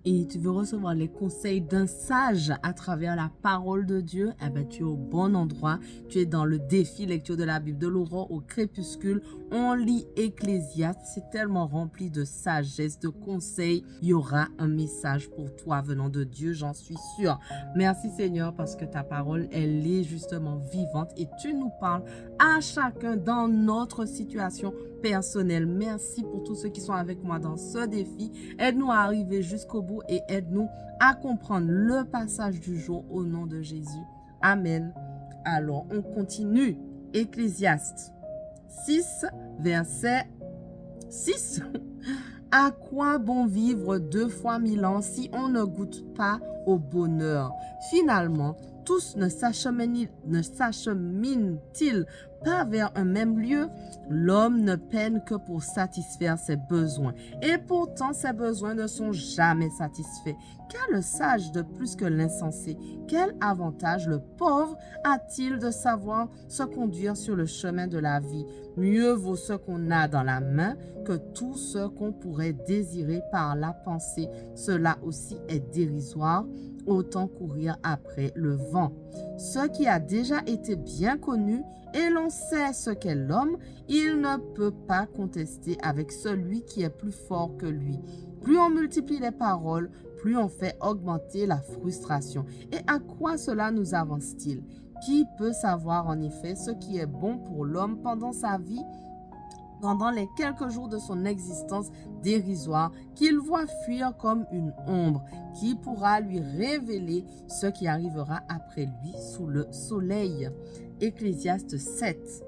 et tu veux recevoir les conseils d'un sage à travers la parole de Dieu, eh ben, tu es au bon endroit. Tu es dans le défi lecture de la Bible de l'aurore au crépuscule. On lit Ecclésiaste, c'est tellement rempli de sagesse, de conseils. Il y aura un message pour toi venant de Dieu, j'en suis sûre. Merci Seigneur parce que ta parole, elle est justement vivante et tu nous parles à chacun dans notre situation personnelle. Merci pour tous ceux qui sont avec moi dans ce défi. Aide-nous à arriver jusqu'au bout et aide-nous à comprendre le passage du jour au nom de Jésus. Amen. Alors, on continue. Ecclésiaste 6, verset 6. À quoi bon vivre 2 fois 1000 ans si on ne goûte pas au bonheur? Finalement, tous ne s'acheminent-ils pas vers un même lieu? L'homme ne peine que pour satisfaire ses besoins. Et pourtant, ses besoins ne sont jamais satisfaits. Qu'a le sage de plus que l'insensé? Quel avantage le pauvre a-t-il de savoir se conduire sur le chemin de la vie? Mieux vaut ce qu'on a dans la main que tout ce qu'on pourrait désirer par la pensée. Cela aussi est dérisoire. Autant courir après le vent. Ce qui a déjà été bien connu et l'on sait ce qu'est l'homme, il ne peut pas contester avec celui qui est plus fort que lui. Plus on multiplie les paroles, plus on fait augmenter la frustration. Et à quoi cela nous avance-t-il? Qui peut savoir en effet ce qui est bon pour l'homme pendant sa vie? Pendant les quelques jours de son existence dérisoire qu'il voit fuir comme une ombre, qui pourra lui révéler ce qui arrivera après lui sous le soleil. Ecclésiaste 7.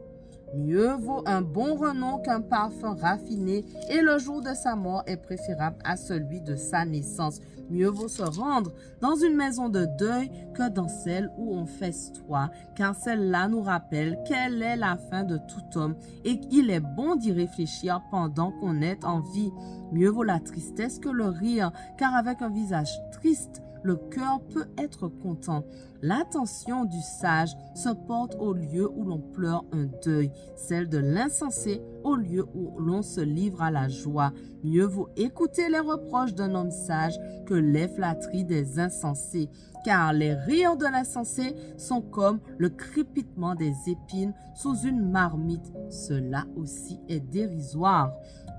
Mieux vaut un bon renom qu'un parfum raffiné, et le jour de sa mort est préférable à celui de sa naissance. Mieux vaut se rendre dans une maison de deuil que dans celle où on festoie, car celle-là nous rappelle quelle est la fin de tout homme et qu'il est bon d'y réfléchir pendant qu'on est en vie. Mieux vaut la tristesse que le rire, car avec un visage triste, le cœur peut être content. L'attention du sage se porte au lieu où l'on pleure un deuil, celle de l'insensé au lieu où l'on se livre à la joie. Mieux vaut écouter les reproches d'un homme sage que les flatteries des insensés, car les rires de l'insensé sont comme le crépitement des épines sous une marmite. Cela aussi est dérisoire.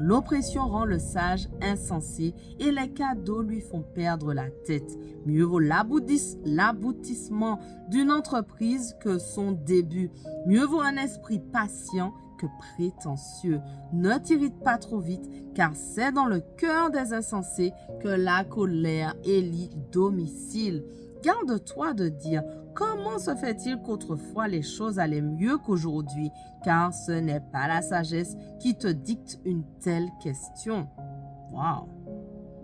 L'oppression rend le sage insensé et les cadeaux lui font perdre la tête. Mieux vaut l'aboutissement d'une entreprise que son début. Mieux vaut un esprit patient que prétentieux. Ne t'irrite pas trop vite, car c'est dans le cœur des insensés que la colère élit domicile. Garde-toi de dire « Comment se fait-il qu'autrefois les choses allaient mieux qu'aujourd'hui ?» Car ce n'est pas la sagesse qui te dicte une telle question. Waouh!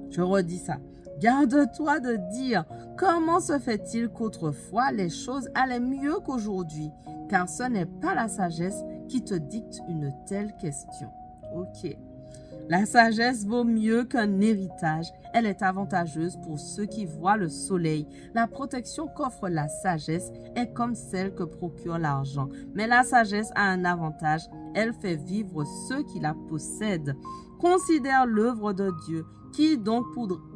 Je redis ça. Garde-toi de dire « Comment se fait-il qu'autrefois les choses allaient mieux qu'aujourd'hui ?» Car ce n'est pas la sagesse qui te dicte une telle question. Ok. La sagesse vaut mieux qu'un héritage. Elle est avantageuse pour ceux qui voient le soleil. La protection qu'offre la sagesse est comme celle que procure l'argent. Mais la sagesse a un avantage. Elle fait vivre ceux qui la possèdent. Considère l'œuvre de Dieu. Qui donc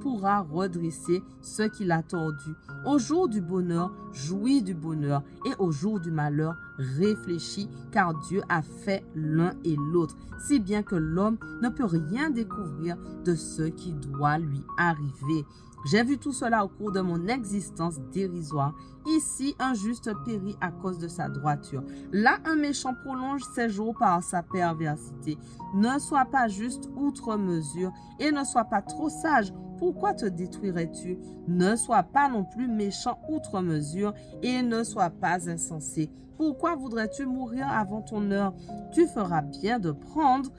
pourra redresser ce qu'il a tordu? Au jour du bonheur, jouis du bonheur, et au jour du malheur, réfléchis, car Dieu a fait l'un et l'autre, si bien que l'homme ne peut rien découvrir de ce qui doit lui arriver. J'ai vu tout cela au cours de mon existence dérisoire. Ici, un juste périt à cause de sa droiture. Là, un méchant prolonge ses jours par sa perversité. Ne sois pas juste outre mesure et ne sois pas trop sage. Pourquoi te détruirais-tu? Ne sois pas non plus méchant outre mesure et ne sois pas insensé. Pourquoi voudrais-tu mourir avant ton heure? Tu feras bien de prendre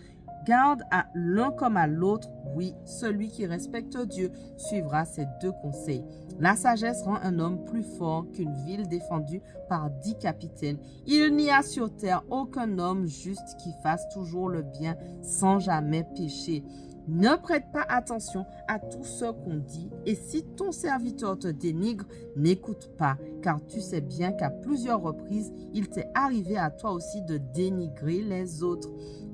garde à l'un comme à l'autre. Oui, celui qui respecte Dieu suivra ces 2 conseils. La sagesse rend un homme plus fort qu'une ville défendue par 10 capitaines. Il n'y a sur terre aucun homme juste qui fasse toujours le bien sans jamais pécher. Ne prête pas attention à tout ce qu'on dit, et si ton serviteur te dénigre, n'écoute pas, car tu sais bien qu'à plusieurs reprises, il t'est arrivé à toi aussi de dénigrer les autres.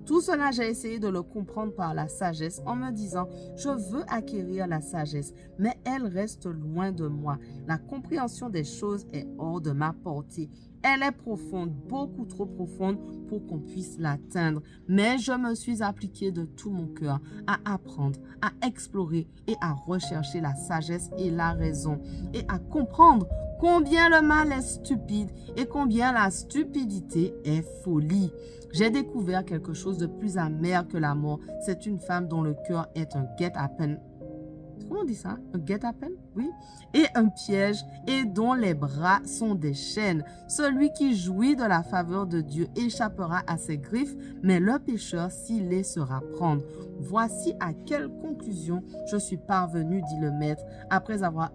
Tout cela, j'ai essayé de le comprendre par la sagesse en me disant, je veux acquérir la sagesse, mais elle reste loin de moi. La compréhension des choses est hors de ma portée. Elle est profonde, beaucoup trop profonde pour qu'on puisse l'atteindre. Mais je me suis appliquée de tout mon cœur à apprendre, à explorer et à rechercher la sagesse et la raison et à comprendre combien le mal est stupide et combien la stupidité est folie. J'ai découvert quelque chose de plus amer que la mort. C'est une femme dont le cœur est un guet-apens. Comment on dit ça? Un guet-apens? Oui. Et un piège, et dont les bras sont des chaînes. Celui qui jouit de la faveur de Dieu échappera à ses griffes, mais le pécheur s'y laissera prendre. Voici à quelle conclusion je suis parvenu, dit le maître, après avoir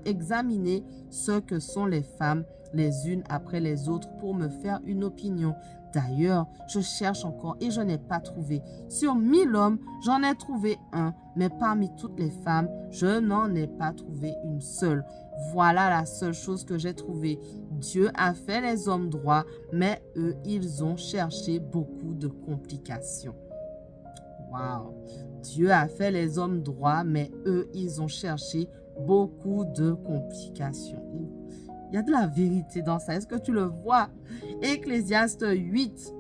examiné ce que sont les femmes les unes après les autres pour me faire une opinion. D'ailleurs, je cherche encore et je n'ai pas trouvé. Sur 1000 hommes, j'en ai trouvé un, mais parmi toutes les femmes, je n'en ai pas trouvé une seule. Voilà la seule chose que j'ai trouvée. Dieu a fait les hommes droits, mais eux, ils ont cherché beaucoup de complications. Wow! Dieu a fait les hommes droits, mais eux, ils ont cherché beaucoup de complications. Il y a de la vérité dans ça. Est-ce que tu le vois? Ecclésiaste 8,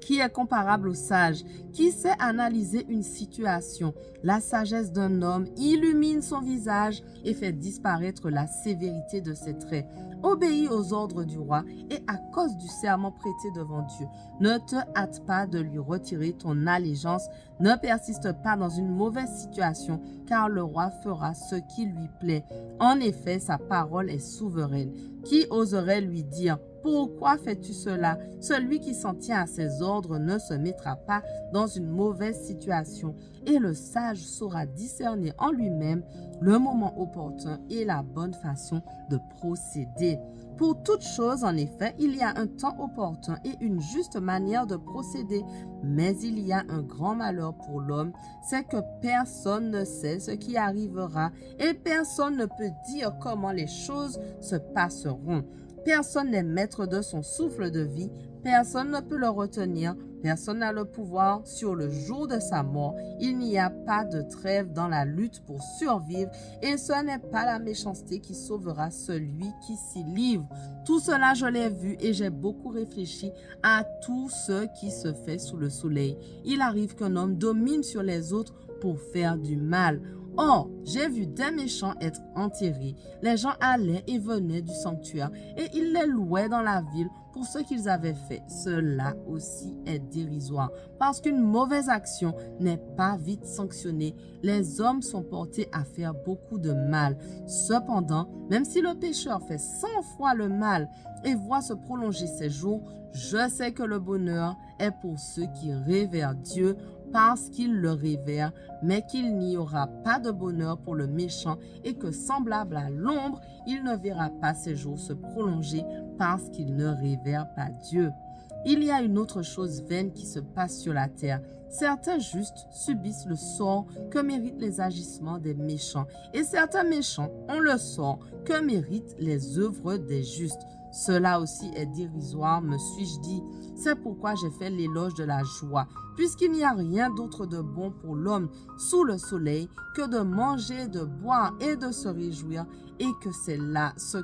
qui est comparable au sage, qui sait analyser une situation. La sagesse d'un homme illumine son visage et fait disparaître la sévérité de ses traits. Obéis aux ordres du roi et à cause du serment prêté devant Dieu. Ne te hâte pas de lui retirer ton allégeance. Ne persiste pas dans une mauvaise situation, car le roi fera ce qui lui plaît. En effet, sa parole est souveraine. Qui oserait lui dire « Pourquoi fais-tu cela ?» Celui qui s'en tient à ses ordres ne se mettra pas dans une mauvaise situation, et le sage saura discerner en lui-même le moment opportun et la bonne façon de procéder. Pour toute chose, en effet, il y a un temps opportun et une juste manière de procéder, mais il y a un grand malheur pour l'homme, c'est que personne ne sait ce qui arrivera et personne ne peut dire comment les choses se passeront. Personne n'est maître de son souffle de vie, personne ne peut le retenir, personne n'a le pouvoir sur le jour de sa mort. Il n'y a pas de trêve dans la lutte pour survivre et ce n'est pas la méchanceté qui sauvera celui qui s'y livre. Tout cela, je l'ai vu et j'ai beaucoup réfléchi à tout ce qui se fait sous le soleil. Il arrive qu'un homme domine sur les autres pour faire du mal. Or, j'ai vu des méchants être enterrés. Les gens allaient et venaient du sanctuaire et ils les louaient dans la ville pour ce qu'ils avaient fait. Cela aussi est dérisoire parce qu'une mauvaise action n'est pas vite sanctionnée. Les hommes sont portés à faire beaucoup de mal. Cependant, même si le pécheur fait 100 fois le mal et voit se prolonger ses jours, je sais que le bonheur est pour ceux qui révèrent Dieu parce qu'il le révère, mais qu'il n'y aura pas de bonheur pour le méchant et que semblable à l'ombre, il ne verra pas ses jours se prolonger parce qu'il ne révère pas Dieu. Il y a une autre chose vaine qui se passe sur la terre. Certains justes subissent le sort que méritent les agissements des méchants et certains méchants ont le sort que méritent les œuvres des justes. Cela aussi est dérisoire, me suis-je dit. C'est pourquoi j'ai fait l'éloge de la joie, puisqu'il n'y a rien d'autre de bon pour l'homme sous le soleil que de manger, de boire et de se réjouir, et que c'est là ce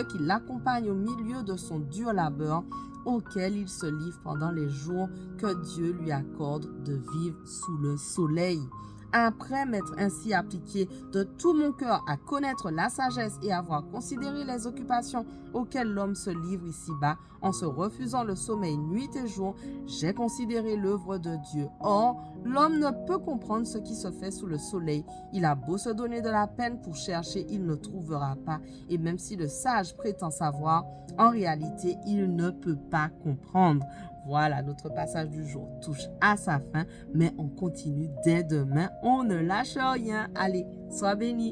qui l'accompagne au milieu de son dur labeur, auquel il se livre pendant les jours que Dieu lui accorde de vivre sous le soleil. Après m'être ainsi appliqué de tout mon cœur à connaître la sagesse et avoir considéré les occupations auxquelles l'homme se livre ici-bas, en se refusant le sommeil nuit et jour, j'ai considéré l'œuvre de Dieu. Or, l'homme ne peut comprendre ce qui se fait sous le soleil. Il a beau se donner de la peine pour chercher, il ne trouvera pas. Et même si le sage prétend savoir, en réalité, il ne peut pas comprendre. Voilà, notre passage du jour touche à sa fin, mais on continue dès demain. On ne lâche rien. Allez, sois béni.